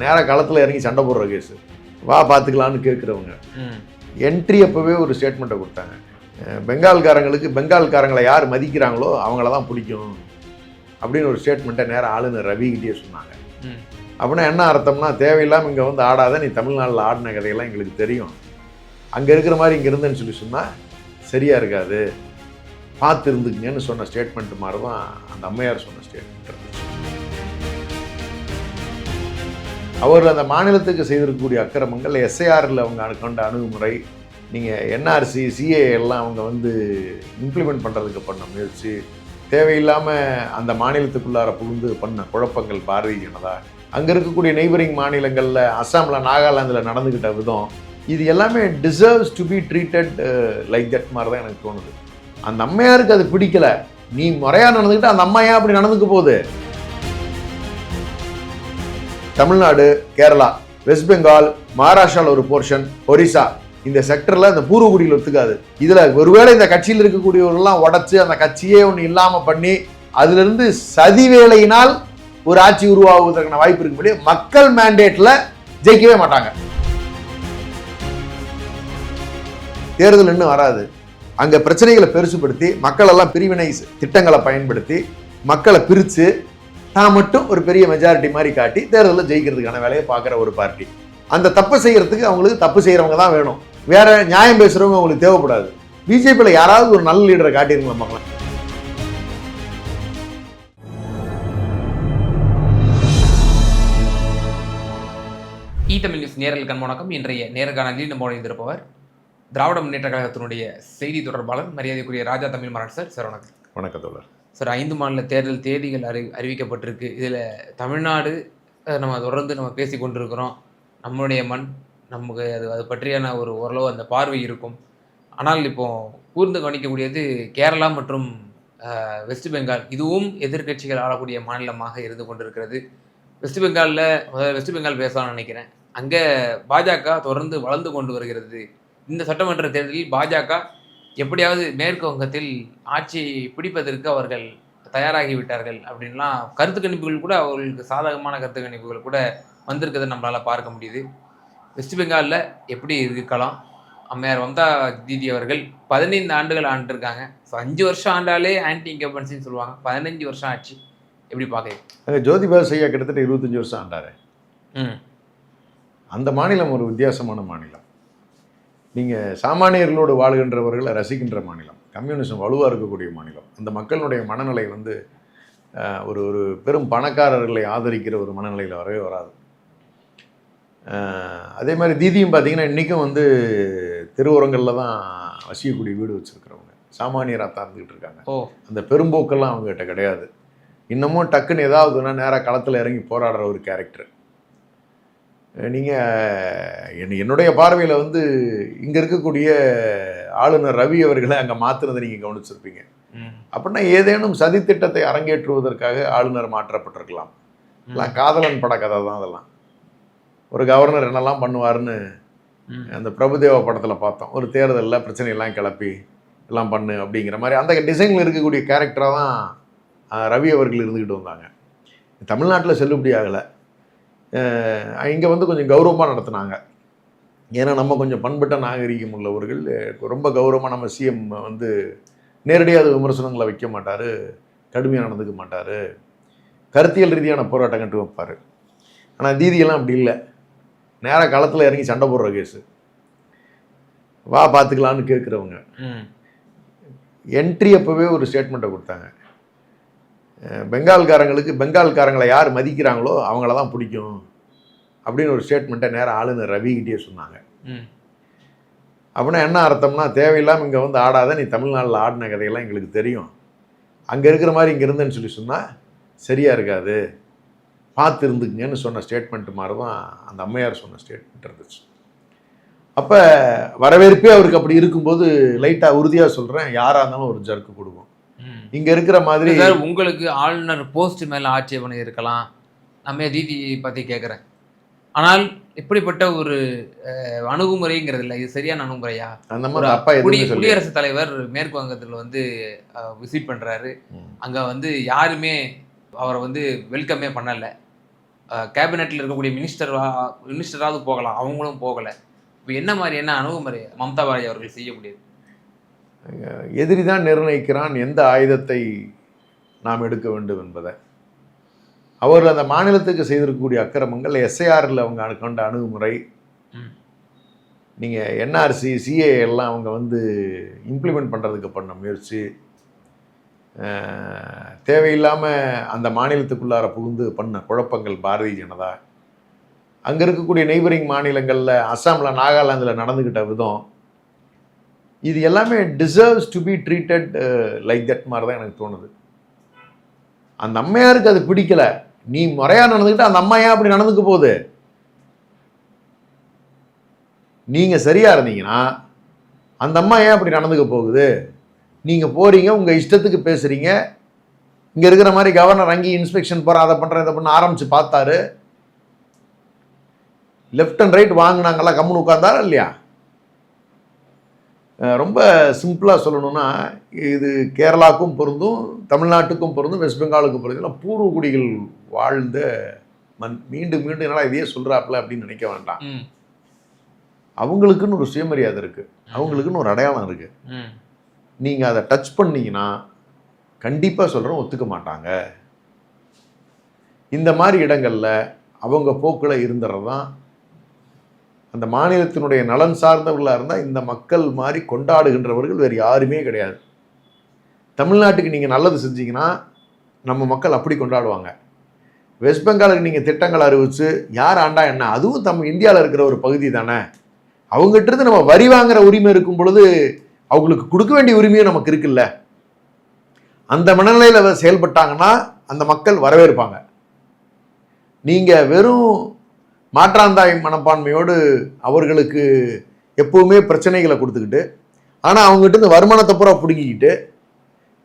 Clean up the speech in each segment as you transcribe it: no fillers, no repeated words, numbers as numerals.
நேராக களத்தில் இறங்கி சண்டை போடுற கேஸு. வா பார்த்துக்கலான்னு கேட்குறவங்க என்ட்ரி அப்போவே ஒரு ஸ்டேட்மெண்ட்டை கொடுத்தாங்க. பெங்கால்காரங்களை யார் மதிக்கிறாங்களோ அவங்கள தான் பிடிக்கும் அப்படின்னு ஒரு ஸ்டேட்மெண்ட்டை நேராக ஆளுநர் ரவிகிட்டே சொன்னாங்க. அப்படின்னா என்ன அர்த்தம்னா, தேவையில்லாமல் இங்கே வந்து ஆடாத, நீ தமிழ்நாட்டில் ஆடின கதையெல்லாம் எங்களுக்கு தெரியும், அங்கே இருக்கிற மாதிரி இங்கே இருந்தேன்னு சொன்னால் சரியாக இருக்காது, பார்த்து இருந்துக்குங்கன்னு சொன்ன ஸ்டேட்மெண்ட் மாதிரி தான் அந்த அம்மையார் சொன்ன ஸ்டேட்மெண்ட் இருந்துச்சு. அவர் அந்த மாநிலத்துக்கு செய்திருக்கக்கூடிய அக்கிரமங்கள், எஸ்ஐஆரில் அவங்க கொண்ட அணுகுமுறை, நீங்கள் என்ஆர்சி சிஏ எல்லாம் அவங்க வந்து இம்ப்ளிமெண்ட் பண்ணுறதுக்கு பண்ண முயற்சி, தேவையில்லாமல் அந்த மாநிலத்துக்குள்ளார புகுந்து பண்ண குழப்பங்கள், பாரதிய ஜனதா அங்கே இருக்கக்கூடிய நெய்பரிங் மாநிலங்களில் அஸ்ஸாமில் நாகாலாந்தில் நடந்துக்கிட்ட விதம், இது எல்லாமே deserves to be treated like that மாதிரி தான் எனக்கு தோணுது. அந்த அம்மையாருக்கு அது பிடிக்கல, நீ முறையாக நடந்துக்கிட்டு அந்த அம்மா ஏன் அப்படி நடந்துக்க போகுது? தமிழ்நாடு, கேரளா, வெஸ்ட் பெங்கால், மகாராஷ்டிராவில் ஒரு போர்ஷன், ஒரிசா, இந்த செக்டரில் இந்த பூர்வகுடியில் ஒத்துக்காது. இதில் ஒருவேளை இந்த கட்சியில் இருக்கக்கூடியவர்கள்லாம் உடச்சி அந்த கட்சியே ஒன்று இல்லாமல் பண்ணி அதிலிருந்து சதி வேலையினால் ஒரு ஆட்சி உருவாகுவதற்கான வாய்ப்பு இருக்கும்படி மக்கள் மேண்டேட்டில் ஜெயிக்கவே மாட்டாங்க. தேர்தல் இன்னும் வராது. அங்கே பிரச்சனைகளை பெருசுப்படுத்தி மக்களெல்லாம் பிரிவினை திட்டங்களை பயன்படுத்தி மக்களை பிரித்து தான் மட்டும் ஒரு பெரிய மெஜாரிட்டி மாதிரி காட்டி தேர்தலில் ஜெயிக்கிறதுக்கான வேலையை பார்க்குற ஒரு பார்ட்டி. அந்த தப்பு செய்யறதுக்கு அவங்களுக்கு தப்பு செய்கிறவங்க தான் வேணும், வேற நியாயம் பேசுகிறவங்க அவங்களுக்கு தேவைப்படாது. பிஜேபியில் யாராவது ஒரு நல்ல லீடரை காட்டியிருங்களா பார்க்கலாம். தமிழ் நியூஸ் நேரல் கண்மணக்கம். இன்றைய நேர்காணலில் நம்மோடு இருந்திருப்பவர் திராவிட முன்னேற்ற கழகத்தினுடைய செய்தி தொடர்பாளர் மரியாதைக்குரிய ராஜா தமிழ்மாறன் சார். சார் வணக்கம். வணக்கம் தோழர். சார், 5 மாநில தேர்தல் தேதிகள் அறிவிக்கப்பட்டிருக்கு. இதில் தமிழ்நாடு நம்ம தொடர்ந்து நம்ம பேசி கொண்டிருக்கிறோம். நம்மளுடைய மண், நமக்கு அது பற்றியான ஓரளவு அந்த பார்வை இருக்கும். ஆனால் இப்போ கூர்ந்து கவனிக்கக்கூடியது கேரளா மற்றும் வெஸ்ட் பெங்கால். இதுவும் எதிர்கட்சிகள் ஆளக்கூடிய மாநிலமாக இருந்து கொண்டிருக்கிறது. வெஸ்ட் பெங்கால் பேசலாம்னு நினைக்கிறேன். அங்கே பாஜக தொடர்ந்து வளர்ந்து கொண்டு வருகிறது. இந்த சட்டமன்ற தேர்தலில் பாஜக எப்படியாவது மேற்கு வங்கத்தில் ஆட்சியை பிடிப்பதற்கு அவர்கள் தயாராகிவிட்டார்கள் அப்படின்லாம் கருத்து கணிப்புகள் கூட, அவர்களுக்கு சாதகமான கருத்து கணிப்புகள் கூட வந்திருக்கிறத நம்மளால் பார்க்க முடியுது. வெஸ்ட் பெங்காலில் எப்படி இருக்கலாம்? அம்மையார் மம்தா தீதி அவர்கள் 15 ஆண்டுகள் ஆண்டிருக்காங்க. ஸோ 5 வருஷம் ஆண்டாலே ஆன்டி இன்கம்பன்சின்னு சொல்லுவாங்க. 15 வருஷம் ஆச்சு. எப்படி பார்க்க? ஜோதிபாஸ் ஐயா கிட்டத்தட்ட 25 வருஷம் ஆண்டாரு. அந்த மாநிலம் ஒரு வித்தியாசமான மாநிலம். நீங்கள் சாமானியர்களோடு வாழ்கின்றவர்களை ரசிக்கின்ற மாநிலம், கம்யூனிசம் வலுவாக இருக்கக்கூடிய மாநிலம். அந்த மக்களுடைய மனநிலை வந்து ஒரு பெரும் பணக்காரர்களை ஆதரிக்கிற ஒரு மனநிலையில் வரவே வராது. அதே மாதிரி தீதியும் பார்த்தீங்கன்னா இன்றைக்கும் வந்து தெருவோரங்களில் தான் வசிக்கக்கூடிய வீடு வச்சுருக்கிறவங்க, சாமானியராக தான் இருந்துக்கிட்டு இருக்காங்க. அந்த பெரும்போக்கெல்லாம் அவங்ககிட்ட கிடையாது. இன்னமும் டக்குன்னு ஏதாவதுன்னா நேராக களத்தில் இறங்கி போராடுற ஒரு கேரக்டர். நீங்கள் என்னுடைய பார்வையில் வந்து இங்கே இருக்கக்கூடிய ஆளுநர் ரவி அவர்களை அங்கே மாற்றுறதை நீங்கள் கவனிச்சிருப்பீங்க. அப்படின்னா ஏதேனும் சதித்திட்டத்தை அரங்கேற்றுவதற்காக ஆளுநர் மாற்றப்பட்டிருக்கலாம். இல்லை, காதலன் பட கதை தான் அதெல்லாம். ஒரு கவர்னர் என்னெல்லாம் பண்ணுவார்னு அந்த பிரபுதேவா படத்தில் பார்த்தோம். ஒரு தேர்தலில் பிரச்சனையெல்லாம் கிளப்பி எல்லாம் பண்ணு அப்படிங்கிற மாதிரி அந்த டிசைனில் இருக்கக்கூடிய கேரக்டராக தான் ரவி அவர்கள் இருந்துக்கிட்டு வந்தாங்க. தமிழ்நாட்டில் செல்லுபடி ஆகலை. இங்கே வந்து கொஞ்சம் கௌரவமாக நடத்துனாங்க. ஏன்னா நம்ம கொஞ்சம் பண்பட்ட நாகரிகம் உள்ளவர்கள். ரொம்ப கௌரவமாக நம்ம சிஎம் வந்து நேரடியாக விமர்சனங்களை வைக்க மாட்டார், கடுமையாக நடந்துக்க மாட்டார், கருத்தியல் ரீதியான போராட்டம் கட்டு வைப்பார். ஆனால் தீதியெல்லாம் அப்படி இல்லை. நேராக களத்தில் இறங்கி சண்டை போடுற கேஸு. வா பார்த்துக்கலான்னு கேட்குறவங்க என்ட்ரி அப்போவே ஒரு ஸ்டேட்மெண்ட்டை கொடுத்தாங்க. பெங்கால்காரங்களை யார் மதிக்கிறாங்களோ அவங்கள தான் பிடிக்கும் அப்படின்னு ஒரு ஸ்டேட்மெண்ட்டை நேராக ஆளுநர் ரவிகிட்டே சொன்னாங்க. அப்படின்னா என்ன அர்த்தம்னா, தேவையில்லாமல் இங்கே வந்து ஆடாத, நீ தமிழ்நாட்டில் ஆடின கதையெல்லாம் எங்களுக்கு தெரியும், அங்கே இருக்கிற மாதிரி இங்கே இருந்தேன்னு சொன்னால் சரியாக இருக்காது, பார்த்து இருந்துக்குங்கன்னு சொன்ன ஸ்டேட்மெண்ட் மாதிரி தான் அந்த அம்மையார் சொன்ன ஸ்டேட்மெண்ட் இருந்துச்சு. அப்போ வரவேற்பே அவருக்கு அப்படி இருக்கும்போது லைட்டாக உறுதியாக சொல்கிறேன், யாராக இருந்தாலும் ஒரு ஜர்க்கு கொடுக்கும். இங்கே இருக்கிற மாதிரி உங்களுக்கு ஆளுநர் போஸ்ட் மேலே ஆட்சேபனை இருக்கலாம், நம்ம தீதி பற்றி கேட்குறேன். ஆனால் இப்படிப்பட்ட ஒரு அணுகுமுறைங்கிறது இல்லை, இது சரியான அணுகுமுறையா? அந்த மாதிரி குடியரசுத் தலைவர் மேற்கு வங்கத்தில் வந்து விசிட் பண்ணுறாரு. அங்கே வந்து யாருமே அவரை வந்து வெல்கமே பண்ணலை. கேபினெட்டில் இருக்கக்கூடிய மினிஸ்டராவது போகலாம், அவங்களும் போகலை. இப்போ என்ன மாதிரியான அணுகுமுறை மம்தா பானர்ஜி அவர்கள் செய்ய முடியாது? எதிரி தான் நிர்ணயிக்கிறான் எந்த ஆயுதத்தை நாம் எடுக்க வேண்டும் என்பதை. அவர்கள் அந்த மாநிலத்துக்கு செய்திருக்கக்கூடிய அக்கிரமங்கள், எஸ்ஐஆரில் அவங்க கொண்ட அணுகுமுறை, நீங்கள் என்ஆர்சி சிஏ எல்லாம் அவங்க வந்து இம்ப்ளிமெண்ட் பண்ணுறதுக்கு பண்ண முயற்சி, தேவையில்லாமல் அந்த மாநிலத்துக்குள்ளார புகுந்து பண்ண குழப்பங்கள் பாரதிய ஜனதா, அங்கே இருக்கக்கூடிய நெய்பரிங் மாநிலங்களில் அஸ்ஸாமில் நாகாலாந்தில் நடந்துக்கிட்ட விதம், இது எல்லாமே deserves to be treated like that மாதிரி தான் எனக்கு தோணுது. அந்த அம்மையாருக்கு அது பிடிக்கல, நீ முறையாக நடந்துக்கிட்டு அந்த அம்மா ஏன் அப்படி நடந்துக்க போகுது? நீங்கள் சரியாக இருந்தீங்கன்னா அந்த அம்மா ஏன் அப்படி நடந்துக்க போகுது? நீங்கள் போகிறீங்க, உங்கள் இஷ்டத்துக்கு பேசுகிறீங்க. இங்கே இருக்கிற மாதிரி கவர்னர் அங்கேயும் இன்ஸ்பெக்ஷன் போகிற, அதை பண்ணுறேன் இதை பண்ண ஆரம்பித்து பார்த்தாரு. லெஃப்ட் அண்ட் ரைட் வாங்கினாங்கல்ல, கம்முன்னு உட்கார்ந்தாரா இல்லையா? ரொம்ப சிம்பிளாக சொல்லணும்னா, இது கேரளாவுக்கும் பொருந்தும், தமிழ்நாட்டுக்கும் பொருந்தும், வெஸ்ட் பெங்காலுக்கும் பொருந்தும். பூர்வகுடிகள் வாழ்ந்த மீண்டும் மீண்டும் என்னால் இதையே சொல்கிறாப்புல அப்படின்னு நினைக்க வேண்டாம். அவங்களுக்குன்னு ஒரு சுயமரியாதை இருக்குது, அவங்களுக்குன்னு ஒரு அடையாளம் இருக்குது. நீங்கள் அதை டச் பண்ணீங்கன்னா கண்டிப்பாக சொல்கிறோம் ஒத்துக்க மாட்டாங்க. இந்த மாதிரி இடங்களில் அவங்க போக்கில் இருந்துறது தான். அந்த மாநிலத்தினுடைய நலன் சார்ந்தவர்களாக இருந்தால் இந்த மக்கள் மாதிரி கொண்டாடுகின்றவர்கள் வேறு யாருமே கிடையாது. தமிழ்நாட்டுக்கு நீங்கள் நல்லது செஞ்சீங்கன்னா நம்ம மக்கள் அப்படி கொண்டாடுவாங்க. வெஸ்ட் பெங்காலுக்கு நீங்கள் திட்டங்கள் அறிவித்து யார் ஆண்டா என்ன, அதுவும் இந்தியாவில் இருக்கிற ஒரு பகுதி தானே, அவங்ககிட்ட நம்ம வரி வாங்குற உரிமை இருக்கும் பொழுது அவங்களுக்கு கொடுக்க வேண்டிய உரிமையும் நமக்கு இருக்குல்ல. அந்த மனநிலையில் செயல்பட்டாங்கன்னா அந்த மக்கள் வரவேற்பாங்க. நீங்கள் வெறும் மாற்றாந்தாய் மனப்பான்மையோடு அவர்களுக்கு எப்பவுமே பிரச்சனைகளை கொடுத்துக்கிட்டு, ஆனால் அவங்ககிட்ட இந்த வருமானத்தை பூரா பிடுங்கிக்கிட்டு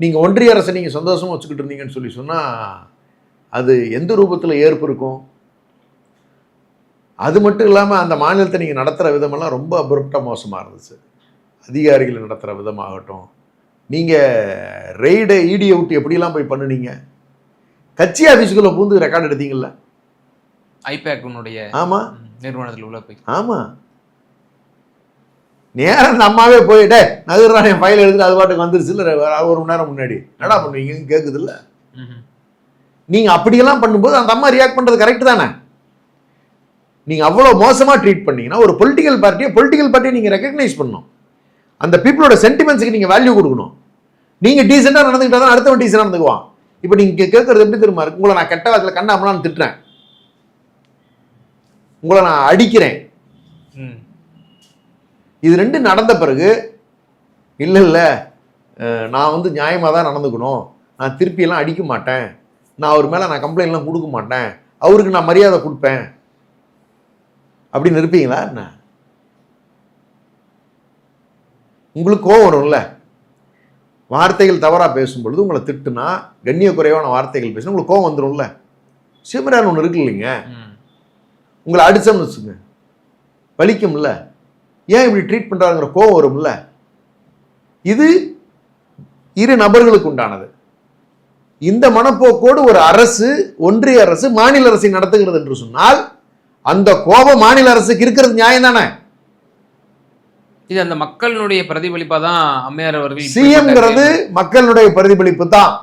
நீங்கள் ஒன்றிய அரசை நீங்கள் சந்தோஷமாக வச்சுக்கிட்டு இருந்தீங்கன்னு சொன்னால் அது எந்த ரூபத்தில் ஏற்பு இருக்கும்? அது மட்டும் இல்லாமல் அந்த மாநிலத்தை நீங்கள் நடத்துகிற விதமெல்லாம் ரொம்ப அபுரப்டாக மோசமாக இருந்துச்சு. அதிகாரிகளை நடத்துகிற விதமாகட்டும், நீங்கள் ரெய்டை ஈடியை விட்டு எப்படிலாம் போய் பண்ணுனீங்க, கட்சி ஆஃபீஸுக்குள்ளே பூந்து ரெக்கார்டு எடுத்தீங்கல்ல, ஐபேக்குனுடைய ஆமாம் நிறுவனத்தில் உள்ள போய். ஆமாம், நேரம் அந்த அம்மாவே போயிட்டே நகர்றான் என் ஃபைல் எடுத்துட்டு அது பாட்டுக்கு வந்துருச்சு இல்லை, ஒரு மணி நேரம் முன்னாடி என்னடா பண்ணுவீங்கன்னு கேட்குது இல்லை. நீங்கள் அப்படியெல்லாம் பண்ணும்போது அந்த அம்மா ரியாக்ட் பண்ணுறது கரெக்ட் தானே? நீங்கள் அவ்வளோ மோசமாக ட்ரீட் பண்ணீங்கன்னா ஒரு பொலிட்டிக்கல் பார்ட்டியை நீங்கள் ரெக்கக்னைஸ் பண்ணணும். அந்த பீப்புளோட சென்டிமெண்ட்ஸுக்கு நீங்கள் வேல்யூ கொடுக்கணும். நீங்கள் டீசெண்டாக நடந்துக்கிட்டா தான் அடுத்தவன் டீசெண்டாக நடந்துக்குவான். இப்போ நீங்கள் கேட்குறது எப்படி தெரியுமா இருக்கு? உங்களை நான் கெட்ட வாரத்தில் கண்ணாமலாம் திட்டுறேன், உங்களை நான் அடிக்கிறேன், இது ரெண்டு நடந்த பிறகு இல்லை நான் வந்து நியாயமாக தான் நடந்துக்கணும், நான் திருப்பியெல்லாம் அடிக்க மாட்டேன், நான் அவர் மேலே நான் கம்ப்ளைண்ட்லாம் கொடுக்க மாட்டேன், அவருக்கு நான் மரியாதை கொடுப்பேன் அப்படின்னு இருப்பீங்களா என்ன? உங்களுக்கு கோவம் வரும்ல, வார்த்தைகள் தவறாக பேசும்பொழுது உங்களை திட்டுனா, கண்ணிய குறைவான வார்த்தைகள் பேசினா உங்களுக்கு கோவம் வந்துடும்ல. சிவரான் ஒன்று இருக்கு இல்லைங்க, உங்களை அடிச்சோம்னு வச்சுங்க வலிக்கும்ல, ஏன் இப்படி ட்ரீட் பண்ணுறாங்கிற கோவம் வரும்ல. இது இரு நபர்களுக்கு உண்டானது. இந்த மனப்போக்கோடு ஒரு அரசு, ஒன்றிய அரசு, மாநில அரசை நடத்துகிறது என்று சொன்னால் அந்த கோபம் மாநில அரசுக்கு இருக்கிறது நியாயம் தானே? இது அந்த மக்களுடைய பிரதிபலிப்பா தான் அம்மையார் அவர்கள். சிஎம்ங்கிறது மக்களுடைய பிரதிபலிப்பு தான்.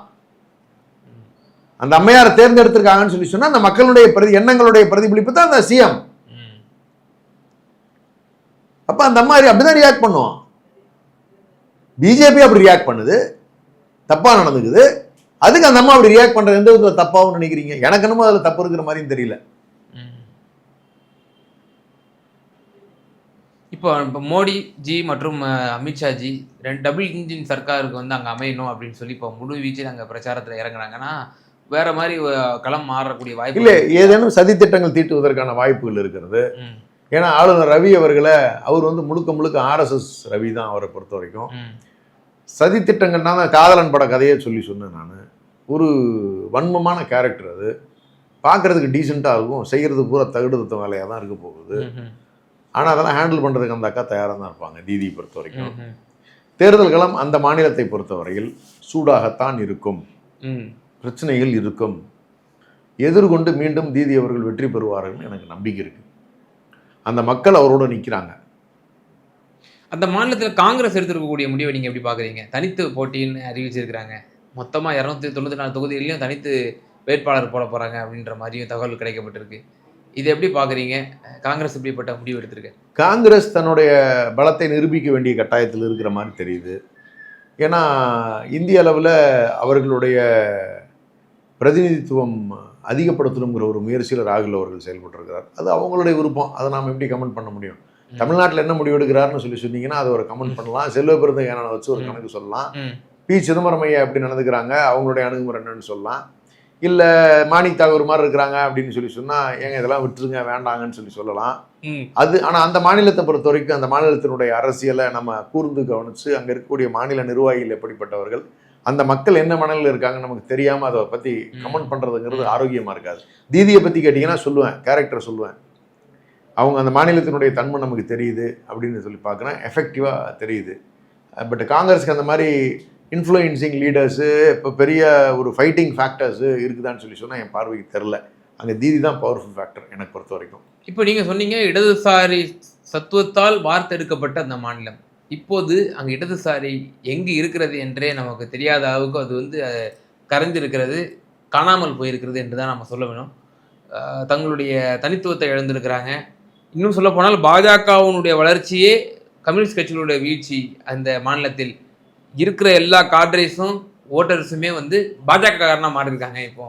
அந்த அம்மையாரை தேர்ந்தெடுத்திருக்காங்கன்னு சொல்லி சொன்னா அந்த மக்களுடைய எண்ணங்களுடைய பிரதிபலிப்பு தான் அந்த சிஎம். அப்ப அந்த அம்மா அப்படிதான் ரியாக்ட் பண்ணுவோம். பிஜேபி அப்படி ரியாக்ட் பண்ணுது, தப்பா நடந்துக்குது. அதுக்கு அந்த அம்மா அப்படி ரியாக்ட் பண்றது எந்த விதத்துல தப்பாவும் நினைக்கிறீங்க? எனக்கு என்னமோ அதுல தப்பு இருக்கிற மாதிரியும் தெரியல. இப்போ மோடி ஜி மற்றும் அமித்ஷா ஜி டபுள் இன்ஜின் சர்க்காருக்கு வந்து அங்கே அமையணும் அப்படின்னு சொல்லி இப்போ முழு வீச்சில் அங்கே பிரச்சாரத்தில் இறங்குறாங்கன்னா வேற மாதிரி களம் மாறக்கூடிய வாய்ப்பு இல்லை. ஏதேனும் சதி திட்டங்கள் தீட்டுவதற்கான வாய்ப்புகள் இருக்கிறது. ஏன்னா ஆளுநர் ரவி அவர்களை அவர் வந்து முழுக்க ஆர்எஸ்எஸ் ரவி தான் அவரை பொறுத்த வரைக்கும். சதி திட்டங்கள்னா தான் காதலன் பட கதையே சொன்னேன் நான். ஒரு வன்மமான கேரக்டர் அது. பார்க்குறதுக்கு டீசெண்டாக இருக்கும், செய்கிறது பூரா தகுடுத்த வேலையாக தான் இருக்க போகுது. ஆனால் அதெல்லாம் ஹேண்டில் பண்ணுறதுக்கு அந்த அக்கா தயாராக தான் இருப்பாங்க தீதியை பொறுத்த வரைக்கும். தேர்தல் களம் அந்த மாநிலத்தை பொறுத்தவரையில் சூடாகத்தான் இருக்கும், பிரச்சனைகள் இருக்கும். எதிர்கொண்டு மீண்டும் தீதி அவர்கள் வெற்றி பெறுவார்கள்னு எனக்கு நம்பிக்கை இருக்குது. அந்த மக்கள் அவரோட நிற்கிறாங்க. அந்த மாநிலத்தில் காங்கிரஸ் எடுத்திருக்கக்கூடிய முடிவை நீங்கள் எப்படி பார்க்குறீங்க? தனித்து போட்டின்னு அறிவிச்சிருக்கிறாங்க. மொத்தமாக 294 தொகுதிகளிலும் தனித்து வேட்பாளர் போட போகிறாங்க அப்படின்ற மாதிரியும் தகவல் கிடைக்கப்பட்டிருக்கு. இதை எப்படி பார்க்குறீங்க? காங்கிரஸ் இப்படிப்பட்ட முடிவு எடுத்திருக்கு? காங்கிரஸ் தன்னுடைய பலத்தை நிரூபிக்க வேண்டிய கட்டாயத்தில் இருக்கிற மாதிரி தெரியுது. ஏன்னா இந்திய அளவில் அவர்களுடைய பிரதிநிதித்துவம் அதிகப்படுத்தணுங்கிற ஒரு முயற்சியில் ராகுல் அவர்கள் செயல்பட்டிருக்கிறார். அது அவங்களுடைய விருப்பம். அதை நாம் எப்படி கமெண்ட் பண்ண முடியும்? தமிழ்நாட்டில் என்ன முடிவு எடுக்கிறாருன்னு சொன்னீங்கன்னா அது ஒரு கமெண்ட் பண்ணலாம். செல்வ பெருந்தகையான வச்சு ஒரு கணக்கு சொல்லலாம். பி. சிதம்பரம் ஐயா எப்படி நடந்துக்கிறாங்க, அவங்களுடைய அணுகுமுறை என்னன்னு சொல்லலாம். இல்லை மாணிக் தாகூர் மாதிரி இருக்கிறாங்க அப்படின்னு சொன்னால் ஏங்க இதெல்லாம் விட்டுருங்க வேண்டாங்கன்னு சொல்லலாம். அது ஆனால் அந்த மாநிலத்தை பொறுத்த வரைக்கும் அந்த மாநிலத்தினுடைய அரசியலை நம்ம கூர்ந்து கவனித்து அங்கே இருக்கக்கூடிய மாநில நிர்வாகிகள் எப்படிப்பட்டவர்கள், அந்த மக்கள் என்ன மனநிலையில் இருக்காங்கன்னு நமக்கு தெரியாமல் அதை பற்றி கமெண்ட் பண்ணுறதுங்கிறது ஆரோக்கியமாக இருக்காது. தீதியை பற்றி கேட்டிங்கன்னா சொல்லுவேன், கேரக்டர் சொல்லுவேன். அவங்க அந்த மாநிலத்தினுடைய தன்மை நமக்கு தெரியுது அப்படின்னு சொல்லி பார்க்குறேன், எஃபெக்டிவாக தெரியுது. பட் காங்கிரஸுக்கு அந்த மாதிரி இன்ஃப்ளூயன்சிங் லீடர்ஸு இப்போ பெரிய ஒரு ஃபைட்டிங் ஃபேக்டர்ஸு இருக்குதான்னு சொன்னால் என் பார்வைக்கு தெரில. அங்கே தீதி தான் பவர்ஃபுல் ஃபேக்டர் எனக்கு பொறுத்த வரைக்கும். இப்போ நீங்கள் சொன்னீங்க இடதுசாரி சத்துவத்தால் வார்த்தெடுக்கப்பட்ட அந்த மாநிலம். இப்போது அங்கே இடதுசாரி எங்கு இருக்கிறது என்றே நமக்கு தெரியாத அளவுக்கு அது கரைஞ்சிருக்கிறது, காணாமல் போயிருக்கிறது என்று தான் நம்ம சொல்ல வேணும். தங்களுடைய தனித்துவத்தை இழந்திருக்கிறாங்க. இன்னும் சொல்ல போனால் பாஜகவினுடைய வளர்ச்சியே கம்யூனிஸ்ட் கட்சிகளுடைய வீழ்ச்சி. அந்த மாநிலத்தில் இருக்கிற எல்லா காட்ரேஸும் ஓட்டர்ஸுமே பாஜக காரணமாக மாறி இருக்காங்க. இப்போ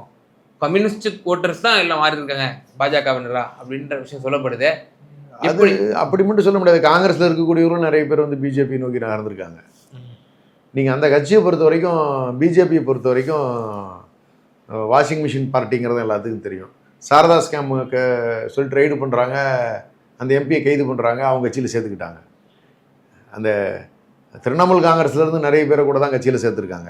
கம்யூனிஸ்ட் ஓட்டர்ஸ் தான் எல்லாம் மாறி இருக்காங்க பாஜகவினரா அப்படின்ற விஷயம் சொல்லப்படுது. அது அப்படி மட்டும் சொல்ல முடியாது. காங்கிரஸில் இருக்கக்கூடியவரும் நிறைய பேர் பிஜேபி நோக்கி நகர்ந்துருக்காங்க. நீங்கள் அந்த கட்சியை பொறுத்த வரைக்கும், பிஜேபியை பொறுத்த வரைக்கும் வாஷிங் மிஷின் பார்ட்டிங்கிறது எல்லாத்துக்கும் தெரியும். சாரதா ஸ்கேம் சொல்லிட்டு ரைடு பண்ணுறாங்க, அந்த எம்பியை கைது பண்ணுறாங்க, அவங்க கட்சியில் சேர்த்துக்கிட்டாங்க. அந்த திரிணாமுல் காங்கிரஸ்லேருந்து நிறைய பேரை கூட தான் கட்சியில் சேர்த்துருக்காங்க.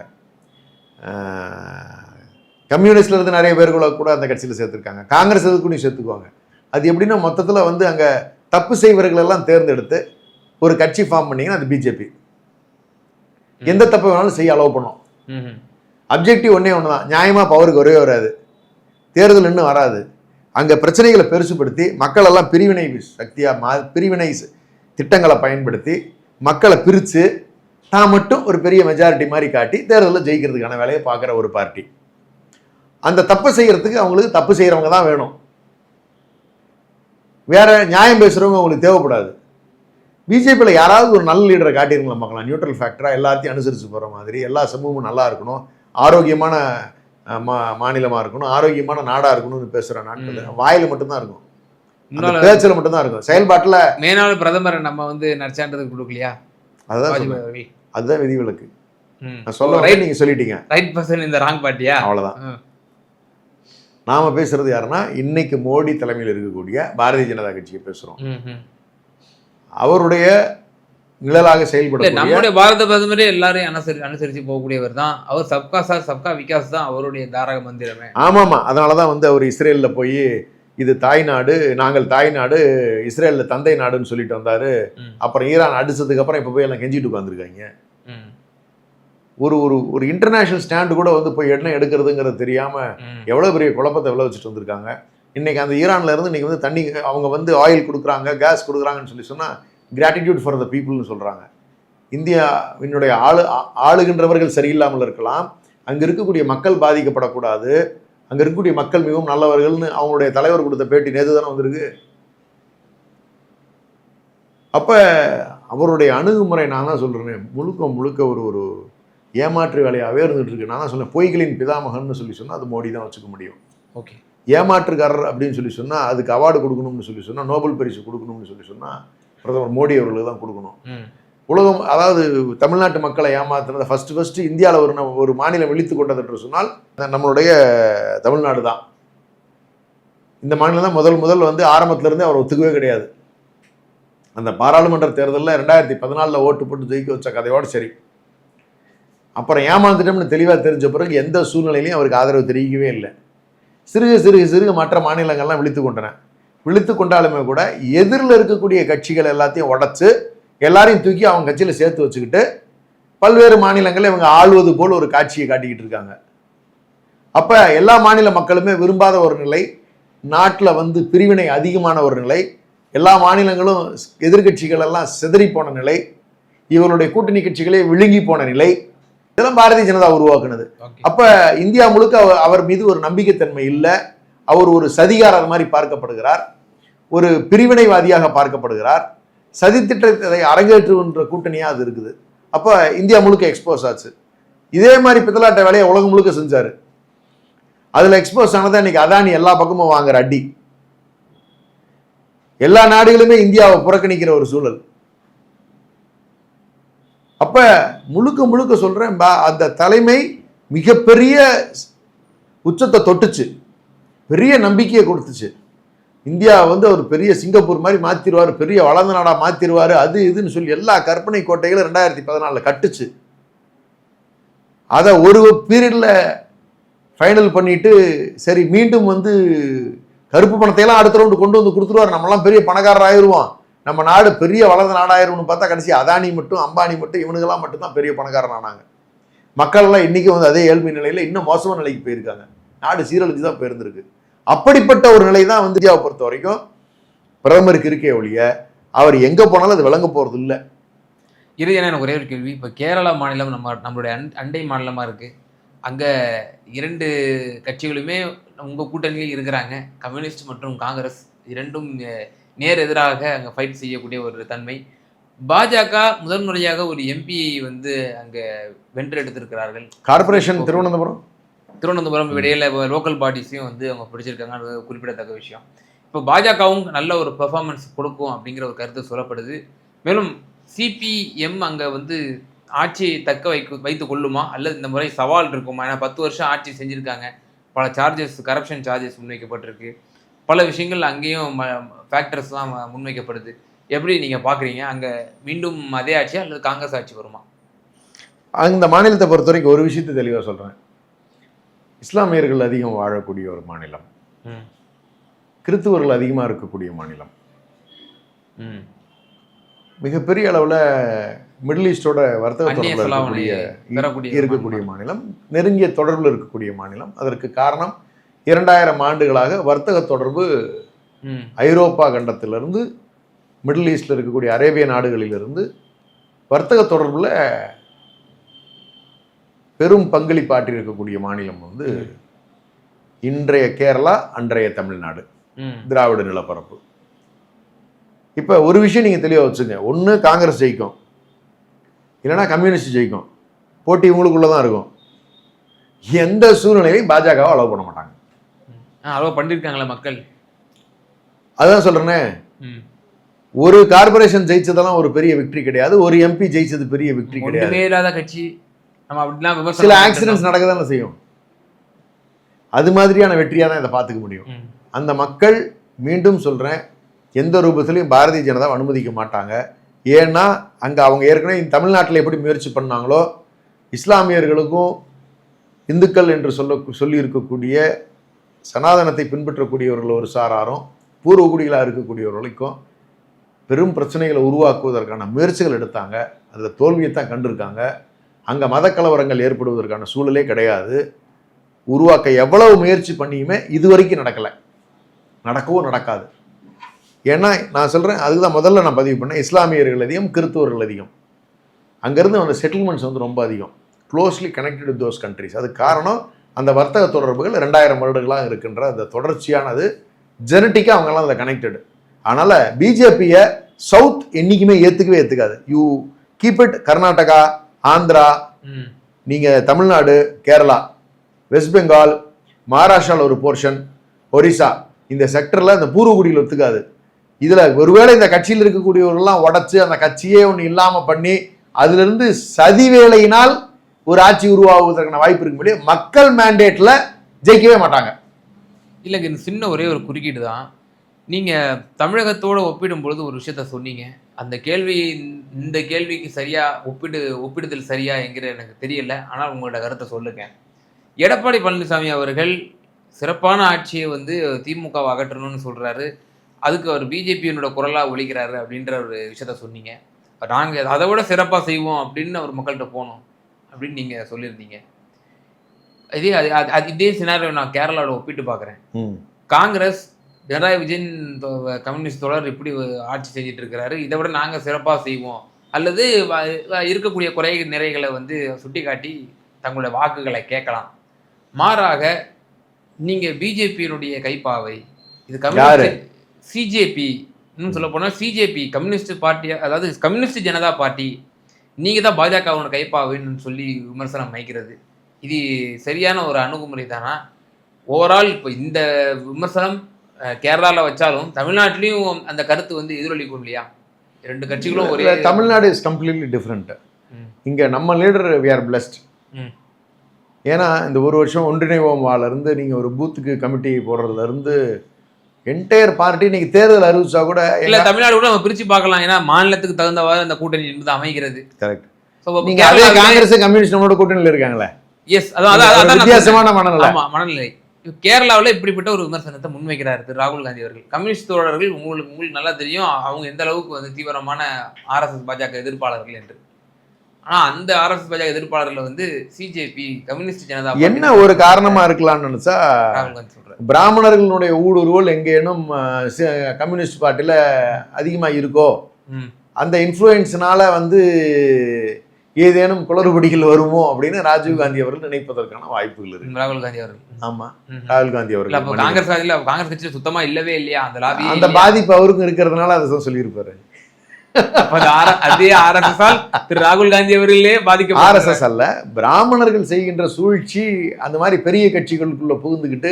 கம்யூனிஸ்ட்லேருந்து நிறைய பேர் கூட அந்த கட்சியில் சேர்த்துருக்காங்க. காங்கிரஸ் எதுக்குன்னு சேர்த்துக்குவாங்க. அது எப்படின்னா மொத்தத்தில் அங்கே தப்பு செய்வர்களெல்லாம் தேர்ந்தெடுத்து ஒரு கட்சி ஃபார்ம் பண்ணிங்கன்னா அது பிஜேபி. எந்த தப்பு வேணாலும் செய்ய அலோவ் பண்ணும். அப்ஜெக்டிவ் ஒன்றே ஒன்று தான், நியாயமாக பவருக்கு வரவே வராது, தேர்தல் இன்னும் வராது. அங்கே பிரச்சனைகளை பெருசுப்படுத்தி மக்களெல்லாம் பிரிவினை சக்தியாக பிரிவினை திட்டங்களை பயன்படுத்தி மக்களை பிரித்து தான் மட்டும் ஒரு பெரிய மெஜாரிட்டி மாதிரி காட்டி தேர்தலில் ஜெயிக்கிறதுக்கான வேலையை பார்க்குற ஒரு பார்ட்டி. அந்த தப்பு செய்கிறதுக்கு அவங்களுக்கு தப்பு செய்கிறவங்க தான் வேணும், வேற நியாயம் பேசுகிறவங்க அவங்களுக்கு தேவைப்படாது. பிஜேபியில் யாராவது ஒரு நல்ல லீடரை காட்டியிருக்கலாம் பார்க்கலாம், நியூட்ரல் ஃபேக்டராக எல்லாத்தையும் அனுசரித்து போகிற மாதிரி, எல்லா சமூகமும் நல்லா இருக்கணும், ஆரோக்கியமான மாநிலமாக இருக்கணும், ஆரோக்கியமான நாடாக இருக்கணும்னு பேசுகிற நாட்கள் வாயில் மட்டும்தான் இருக்கும், பேச்சில் மட்டும்தான் இருக்கும். செயல்பாட்டில் மேனாள் பிரதமரை நம்ம நடிச்சான்றதுக்கு கொடுக்கலையா? அதுதான் விதிவிலக்கு. நான் சொல்ல நீங்கள் சொல்லிட்டீங்க, ரைட் பர்சன் இந்த ராங் பார்ட்டியா, அவ்வளோதான். நாம் பேசுறது யாருன்னா இன்னைக்கு மோடி தலைமையில் இருக்கக்கூடிய பாரதிய ஜனதா கட்சியை பேசுகிறோம். அவருடைய நிழலாக செயல்பட நம்முடைய பாரத பிரதமரே எல்லாரையும் அனுசரித்து போகக்கூடியவர் தான் அவர். சப்கா சார் சப்கா விகாஸ் தான் அவருடைய தாரக மந்திரமே. ஆமாம், அதனால தான் அவர் இஸ்ரேலில் போய் இது தாய்நாடு, நாங்கள் தாய்நாடு, இஸ்ரேலில் தந்தை நாடுன்னு சொல்லிட்டு வந்தார். அப்புறம் ஈரான் அடிச்சதுக்கு அப்புறம் இப்போ போய் எல்லாம் கெஞ்சிட்டு உட்காந்துருக்காங்க. ஒரு ஒரு ஒரு இன்டர்நேஷனல் ஸ்டாண்டு கூட போய் என்ன எடுக்கிறதுங்கிறது தெரியாமல் எவ்வளோ பெரிய குழப்பத்தை விளைவிச்சிட்டு வந்திருக்காங்க. இன்றைக்கி அந்த ஈரானில் இருந்து இன்றைக்கி தண்ணி அவங்க ஆயில் கொடுக்குறாங்க, கேஸ் கொடுக்குறாங்கன்னு சொன்னால் கிராட்டிடியூட் ஃபார் த பீப்புள்னு சொல்கிறாங்க. இந்தியாவினுடைய ஆளுகின்றவர்கள் சரியில்லாமல் இருக்கலாம், அங்கே இருக்கக்கூடிய மக்கள் பாதிக்கப்படக்கூடாது, அங்கே இருக்கக்கூடிய மக்கள் மிகவும் நல்லவர்கள்னு அவங்களுடைய தலைவர் கொடுத்த பேட்டி நேற்று தானே வந்திருக்கு. அப்போ அவருடைய அணுகுமுறை நான் தான் சொல்கிறேன், முழுக்க ஒரு ஏமாற்று வேலையாகவே இருந்துகிட்டு இருக்கு. நான் தான் சொன்னேன், பொய்களின் பிதாமகன்னு சொன்னால் அது மோடி தான் வச்சுக்க முடியும். ஓகே, ஏமாற்றுக்காரர் அப்படின்னு சொன்னால் அதுக்கு அவார்டு கொடுக்கணும்னு சொன்னால், நோபல் பரிசு கொடுக்கணும்னு சொன்னால் பிரதமர் மோடி அவர்களுக்கு தான் கொடுக்கணும். உலகம், அதாவது தமிழ்நாட்டு மக்களை ஏமாத்துனதை ஃபஸ்ட்டு இந்தியாவில் ஒரு மாநிலம் விழித்து கொண்டது என்று சொன்னால் நம்மளுடைய தமிழ்நாடு தான். இந்த மாநிலம் தான் முதல் ஆரம்பத்திலேருந்தே அவர் ஒத்துக்கவே கிடையாது. அந்த பாராளுமன்ற தேர்தலில் 2014 ஓட்டு போட்டு ஜெயிக்க வச்ச கதையோடு சரி. அப்புறம் ஏமாந்துட்டோம்னு தெளிவாக தெரிஞ்ச பிறகு எந்த சூழ்நிலையிலையும் அவருக்கு ஆதரவு தெரிவிக்கவே இல்லை. சிறுக மற்ற மாநிலங்கள்லாம் விழித்து கொண்டாலுமே கூட எதிரில் இருக்கக்கூடிய கட்சிகள் எல்லாத்தையும் உடைச்சு எல்லாரையும் தூக்கி அவங்க கட்சியில் சேர்த்து வச்சுக்கிட்டு பல்வேறு மாநிலங்களில் இவங்க ஆள்வது போல் ஒரு காட்சியை காட்டிக்கிட்டு இருக்காங்க. அப்போ எல்லா மாநில மக்களுமே விரும்பாத ஒரு நிலை, நாட்டில் வந்து பிரிவினை அதிகமான ஒரு நிலை, எல்லா மாநிலங்களும் எதிர்கட்சிகள் எல்லாம் சிதறி போன நிலை, இவருடைய கூட்டணி கட்சிகளே விழுங்கி போன நிலை, இதெல்லாம் பாரதிய ஜனதா உருவாக்குனது. அப்ப இந்தியா முழுக்க அவர் மீது ஒரு நம்பிக்கைத்தன்மை இல்லை, அவர் ஒரு சதிகாரர் மாதிரி பார்க்கப்படுகிறார், ஒரு பிரிவினைவாதியாக பார்க்கப்படுகிறார், சதித்திட்டத்தை அரங்கேற்றுகின்ற கூட்டணியா அது இருக்குது. அப்ப இந்தியா முழுக்க எக்ஸ்போஸ் ஆச்சு. இதே மாதிரி பித்தலாட்ட வேலையை உலகம் முழுக்க செஞ்சாரு. அதுல எக்ஸ்போஸ் ஆனதை இன்னைக்கு அதானி எல்லா பக்கமும் வாங்குற அடி, எல்லா நாடுகளுமே இந்தியாவை புறக்கணிக்கிற ஒரு சூழல். அப்ப முழுக்க முழுக்க சொல்றேன், அந்த தலைமை மிகப்பெரிய உச்சத்தை தொட்டுச்சு, பெரிய நம்பிக்கையை கொடுத்துச்சு. இந்தியா வந்து ஒரு பெரிய சிங்கப்பூர் மாதிரி மாத்திருவாரு, பெரிய வளர்ந்த நாடா மாத்திருவாரு, அது இதுன்னு சொல்லி எல்லா கற்பனை கோட்டைகளும் 2014 கட்டுச்சு. அதை ஒரு பீரியட்ல ஃபைனல் பண்ணிட்டு சரி மீண்டும் வந்து கருப்பு பணத்தையெல்லாம் அடுத்த ரவுண்டு கொண்டு வந்து கொடுத்துருவார், நம்மளாம் பெரிய பணக்காரர் ஆயிடுவோம், நம்ம நாடு பெரிய வளர்ந்த நாடாயிரும்னு பார்த்தா கடைசி அதானி மட்டும் அம்பானி மட்டும் இவனுங்கெல்லாம் மட்டும்தான் பெரிய பணக்காரன் ஆனாங்க. மக்கள்லாம் இன்னைக்கு வந்து அதே ஏழ்மை நிலையில இன்னும் மோசமான நிலைக்கு போயிருக்காங்க, நாடு சீரழிஞ்சு தான் போயிருந்திருக்கு. அப்படிப்பட்ட ஒரு நிலை தான் வந்து இந்தியாவை பொறுத்த வரைக்கும் பிரதமருக்கு இருக்கே ஒழிய அவர் எங்க போனாலும் அது விளங்க போறது இல்லை. இது எனக்கு ஒரே ஒரு கேள்வி. இப்போ கேரளா மாநிலம் நம்மளுடைய அண்டை மாநிலமா இருக்கு, அங்க 2 கட்சிகளுமே உங்க கூட்டணியில் இருக்கிறாங்க, கம்யூனிஸ்ட் மற்றும் காங்கிரஸ் இரண்டும் நேர் எதிராக அங்கே ஃபைட் செய்யக்கூடிய ஒரு தன்மை. பாஜக முதல் முறையாக ஒரு எம்பியை வந்து அங்கே வென்றெடுத்திருக்கிறார்கள். கார்பரேஷன் திருவனந்தபுரம் இடையில லோக்கல் பாடிஸையும் வந்து அவங்க பிடிச்சிருக்காங்க, அது குறிப்பிடத்தக்க விஷயம். இப்போ பாஜகவும் நல்ல ஒரு பெர்ஃபார்மன்ஸ் கொடுக்கும் அப்படிங்கிற ஒரு கருத்து சொல்லப்படுது. மேலும் சிபிஎம் அங்கே வந்து ஆட்சியை தக்க வைத்து கொள்ளுமா அல்லது இந்த முறை சவால் இருக்குமா? ஏன்னா 10 வருஷம் ஆட்சி செஞ்சுருக்காங்க, பல சார்ஜஸ், கரப்ஷன் சார்ஜஸ் முன்வைக்கப்பட்டிருக்கு, பல விஷயங்கள் அங்கேயும் ஃபேக்டர்ஸ்லாம் முன்வைக்கப்படுது. எப்படி நீங்கள் பார்க்குறீங்க? அங்கே மீண்டும் அதே ஆட்சியா அல்லது காங்கிரஸ் ஆட்சி வருமா? அந்த மாநிலத்தை பொறுத்த வரைக்கும் ஒரு விஷயத்தை தெளிவாக சொல்கிறேன், இஸ்லாமியர்கள் அதிகம் வாழக்கூடிய ஒரு மாநிலம், கிறித்துவர்கள் அதிகமாக இருக்கக்கூடிய மாநிலம், மிகப்பெரிய அளவில் மிடில் ஈஸ்டோட வர்த்தக தொடர்பில் இருக்கக்கூடிய மாநிலம், நெருங்கிய தொடர்பில் இருக்கக்கூடிய மாநிலம். அதற்கு காரணம் 2000 ஆண்டுகளாக வர்த்தக தொடர்பு ஐரோப்பா கண்டத்திலிருந்து மிடில் ஈஸ்டில் இருக்கக்கூடிய அரேபிய நாடுகளிலிருந்து வர்த்தக தொடர்பில் பெரும் பங்களிப்பாற்றி இருக்கக்கூடிய மாநிலம் வந்து இன்றைய கேரளா, அன்றைய தமிழ்நாடு, திராவிட நிலப்பரப்பு. இப்போ ஒரு விஷயம் நீங்கள் தெளிவாக வச்சுங்க, ஒன்று காங்கிரஸ் ஜெயிக்கும், இல்லைன்னா கம்யூனிஸ்ட் ஜெயிக்கும், போட்டி இவங்களுக்குள்ள தான் இருக்கும். எந்த சூழ்நிலையும் பாஜகவை அலோவ் பண்ண மாட்டாங்க. அலோவ் பண்ணியிருக்காங்களா மக்கள்? அதான் சொல்றேனே, ஒரு கார்பரேஷன் ஜெயிச்சதெல்லாம் ஒரு பெரிய விக்டரி கிடையாது, ஒரு எம்பி ஜெயிச்சது பெரிய விக்டரி கிடையாது. கட்சி நம்ம அப்படிலாம் சில ஆக்சிடென்ட்ஸ் நடக்க தானே செய்யும், அது மாதிரியான வெற்றியாக தான் இதை பார்த்துக்க முடியும். அந்த மக்கள், மீண்டும் சொல்கிறேன், எந்த ரூபத்திலையும் பாரதிய ஜனதாவை அனுமதிக்க மாட்டாங்க. ஏன்னா அங்கே அவங்க ஏற்கனவே தமிழ்நாட்டில் எப்படி முயற்சி பண்ணாங்களோ, இஸ்லாமியர்களுக்கும் இந்துக்கள் என்று சொல்லி இருக்கக்கூடிய சனாதனத்தை பின்பற்றக்கூடியவர்கள் ஒரு சாராரும் பூர்வகுடிகளாக இருக்கக்கூடியவர்களுக்கும் பெரும் பிரச்சனைகளை உருவாக்குவதற்கான முயற்சிகள் எடுத்தாங்க. அதில் தோல்வியைத்தான் கண்டிருக்காங்க. அங்கே மதக்கலவரங்கள் ஏற்படுவதற்கான சூழலே கிடையாது. உருவாக்க எவ்வளவு முயற்சி பண்ணியுமே இதுவரைக்கும் நடக்கலை, நடக்கவும் நடக்காது. ஏன்னா நான் சொல்கிறேன், அதுதான் முதல்ல நான் பதிவு பண்ணேன், இஸ்லாமியர்கள் அதிகம், கிறித்துவர்கள் அதிகம், அங்கேருந்து அந்த செட்டில்மெண்ட்ஸ் வந்து ரொம்ப அதிகம், closely connected with those countries. அது காரணம் அந்த வர்த்தக தொடர்புகள் 2000 வருடங்களாக இருக்கின்ற அந்த தொடர்ச்சியானது, ஜெனட்டிக்காக அவங்கெல்லாம் அதில் கனெக்டடு. அதனால் பிஜேபியை சவுத் என்றைக்குமே ஏற்றுக்காது. You keep it Karnataka, Andhra, நீங்கள் தமிழ்நாடு, கேரளா, வெஸ்ட் பெங்கால், மகாராஷ்டிராவில் ஒரு போர்ஷன், ஒரிசா, இந்த செக்டரில் இந்த பூர்வகுடியில் ஒத்துக்காது. இதில் ஒருவேளை இந்த கட்சியில் இருக்கக்கூடியவர்கள்லாம் உடச்சி அந்த கட்சியே ஒன்று இல்லாமல் பண்ணி அதிலிருந்து சதி வேலையினால் ஒரு ஆட்சி உருவாகுவதற்கான வாய்ப்பு இருக்கும்போது மக்கள் மேண்டேட்டில் ஜெயிக்கவே மாட்டாங்க. இல்லைங்க, இந்த சின்ன ஒரே ஒரு குறுக்கீடு தான். நீங்கள் தமிழகத்தோடு ஒப்பிடும்பொழுது ஒரு விஷயத்த சொன்னீங்க, அந்த கேள்வி இந்த கேள்விக்கு ஒப்பிடுதல் சரியா என்கிற எனக்கு தெரியல, ஆனால் உங்களோட கருத்தை சொல்லுங்க. எடப்பாடி பழனிசாமி அவர்கள் சிறப்பான ஆட்சியை வந்து திமுகவை அகற்றணும்னு சொல்கிறாரு, அதுக்கு அவர் பிஜேபியினோட குரலாக ஒழிக்கிறாரு அப்படின்ற ஒரு விஷயத்த சொன்னீங்க. நாங்கள் அதை விட சிறப்பாக செய்வோம் அப்படின்னு அவர் மக்கள்கிட்ட போனோம் அப்படின்னு நீங்கள் சொல்லியிருந்தீங்க. இதே சினாரியோ நான் கேரளாவோட ஒப்பிட்டு பார்க்குறேன். ம். காங்கிரஸ் பினராயி விஜயன் கம்யூனிஸ்ட் தோழர் இப்படி ஆட்சி செஞ்சுட்டு இருக்கிறாரு, இதை விட நாங்கள் சிறப்பாக செய்வோம், அல்லது இருக்கக்கூடிய குறை நிறைகளை வந்து சுட்டிக்காட்டி தங்களுடைய வாக்குகளை கேட்கலாம். மாறாக நீங்கள் பிஜேபியினுடைய கைப்பாவை இது கம்யூனிஸ்ட் சிஜேபி, இன்னும் சொல்ல போனால் சிஜேபி கம்யூனிஸ்ட் பார்ட்டி, அதாவது கம்யூனிஸ்ட் ஜனதா பார்ட்டி, நீங்கள் தான் பாஜகவோட கைப்பாவைன்னு சொல்லி விமர்சனம் வைக்கிறது, இது சரியான ஒரு அணுகுமுறை தானா? ஓவரால் இப்போ இந்த விமர்சனம் கேரளாவில் வச்சாலும் தமிழ்நாட்டிலையும் அந்த கருத்து வந்து எதிரொலிக்கும் இல்லையா? ரெண்டு கட்சிகளும் ஒரே. Tamil Nadu is completely different. இங்கே நம்ம லீடர் வி ஆர் பிளஸ்ட். ஏன்னா இந்த ஒரு வருஷம் ஒன்றிணைவோம்லேருந்து நீங்கள் ஒரு பூத்துக்கு கமிட்டி போடுறதுலேருந்து என்டையர் பார்ட்டி நீங்கள் தேர்தல் அறிவிச்சா கூட இல்லை, தமிழ்நாடு கூட நம்ம பிரித்து பார்க்கலாம். ஏன்னா மாநிலத்துக்கு தகுந்தவாறு அந்த கூட்டணி என்பது அமைகிறது. கரெக்ட். நீங்கள் அதே காங்கிரஸ் கம்யூனிஸ்ட் நம்மளோட கூட்டணியில் இருக்காங்களே. எஸ், அதான் வித்தியாசமான மனநிலை. ஆமாம், மனநிலை. கேரளாவில் இப்படிப்பட்ட ஒரு விமர்சனத்தை முன்வைக்கிறார் திரு ராகுல் காந்தி அவர்கள். கம்யூனிஸ்ட் தோழர்கள் உங்களுக்கு நல்லா தெரியும் அவங்க எந்த அளவுக்கு வந்து தீவிரமான ஆர்எஸ்எஸ் பாஜக எதிர்ப்பாளர்கள் என்று. ஆனால் அந்த ஆர்எஸ்எஸ் பாஜக எதிர்ப்பாளர்கள் வந்து சிஜேபி கம்யூனிஸ்ட் ஜனதா என்ன ஒரு காரணமா இருக்கலாம்னு நினைச்சா, ராகுல் காந்தி சொல்றாரு பிராமணர்களுடைய ஊடுருவல் எங்கேனும் கம்யூனிஸ்ட் பார்ட்டியில் அதிகமாக இருக்கோ, அந்த இன்ஃப்ளூயன்ஸ்னால வந்து ஏதேனும் குளறுபடிகள் வருமோ அப்படின்னு ராஜீவ் காந்தி அவர்கள் நினைப்பதற்கான வாய்ப்புகள் இருக்கு. ராகுல் காந்தி அவர்கள். ஆமா, ராகுல் காந்தி அவர்கள் காங்கிரஸ் கட்சியில சுத்தமா இல்லவே இல்லையா அந்த லாபி? அந்த பாதிப்பு அவருக்கும் இருக்கிறதுனால அதை சொல்லியிருப்பாரு. அதே ஆர்எஸ்எஸ் திரு ராகுல் காந்தி அவர்களே பாதிக்க. ஆர்எஸ்எஸ் அல்ல, பிராமணர்கள் செய்கின்ற சூழ்ச்சி அந்த மாதிரி பெரிய கட்சிகளுக்குள்ள புகுந்துக்கிட்டு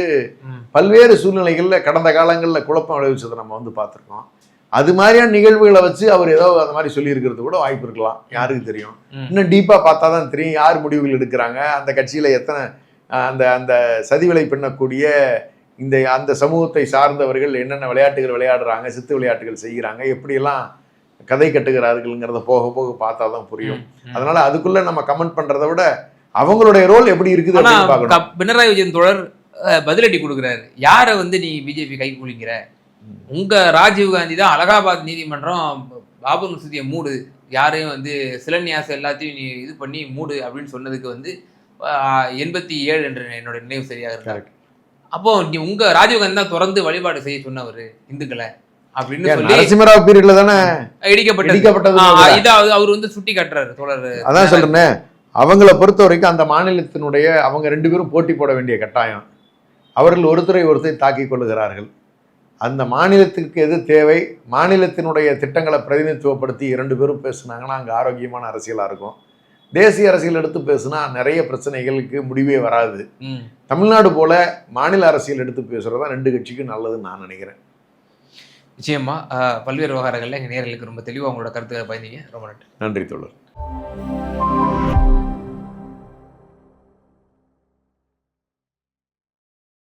பல்வேறு சூழ்நிலைகள்ல கடந்த காலங்களில் குழப்பம் விளைவிச்சதை நம்ம வந்து பார்த்துருக்கோம். அது மாதிரியான நிகழ்வுகளை வச்சு அவர் ஏதோ அந்த மாதிரி சொல்லியிருக்கிறது கூட வாய்ப்பு இருக்கலாம், யாருக்கு தெரியும். இன்னும் டீப்பாக பார்த்தா தான் தெரியும் யார் முடிவுகள் எடுக்கிறாங்க, அந்த கட்சியில் எத்தனை அந்த அந்த சதிவிலை பின்னக்கூடிய அந்த சமூகத்தை சார்ந்தவர்கள் என்னென்ன விளையாட்டுகள் விளையாடுறாங்க, சித்து விளையாட்டுகள் செய்கிறாங்க, எப்படியெல்லாம் கதை கட்டுகிறார்கள்ங்கிறத போக போக பார்த்தா தான் புரியும். அதனால அதுக்குள்ள நம்ம கமெண்ட் பண்றதை விட அவங்களுடைய ரோல் எப்படி இருக்குது அப்படின்னு பார்க்கணும். பினராயி விஜயன் தோழர் பதிலடி கொடுக்குறாரு, யாரை வந்து நீ பிஜேபி கை கூலிங்கிற? உங்க ராஜீவ் காந்தி தான் அலகாபாத் நீதிமன்றம் பாபர் மசூதியை மூடு, யாரையும் வந்து சிலன்யாசம் எல்லாத்தையும் நீ இது பண்ணி மூடு அப்படின்னு சொன்னதுக்கு வந்து 87 என்று என்னோட நினைவு சரியாக இருக்கு. அப்போ நீ உங்க ராஜீவ் காந்தி தான் திறந்து வழிபாடு செய்ய சொன்னவர் இந்துக்களை அப்படின்னு சொல்லி நரசிம்மராவ் பீரியட்ல தானே இடிக்கப்பட்டது. இதாவது அவர் வந்து சுட்டி காட்டுறாரு தோழர். அதான் சொல்றேன், அவங்கள பொறுத்த வரைக்கும் அந்த மாநிலத்தினுடைய அவங்க 2 பேரும் போட்டி போட வேண்டிய கட்டாயம். அவர்கள் ஒருத்தரை தாக்கிக் கொள்ளுகிறார்கள். அந்த மாநிலத்திற்கு எது தேவை, மாநிலத்தினுடைய திட்டங்களை பிரதிநிதித்துவப்படுத்தி 2 பேரும் பேசுனாங்கன்னா அங்கே ஆரோக்கியமான அரசியலாக இருக்கும். தேசிய அரசியல் எடுத்து பேசுனா நிறைய பிரச்சனைகளுக்கு முடிவே வராது. தமிழ்நாடு போல மாநில அரசியல் எடுத்து பேசுறது தான் 2 கட்சிக்கும் நல்லதுன்னு நான் நினைக்கிறேன். நிச்சயமா பல்வேறு விவகாரங்களில் எங்கள் நேயர்களுக்கு ரொம்ப தெளிவாக உங்களோட கருத்துக்களை பயந்தீங்க. ரொம்ப நன்றி. நன்றி தோழர்.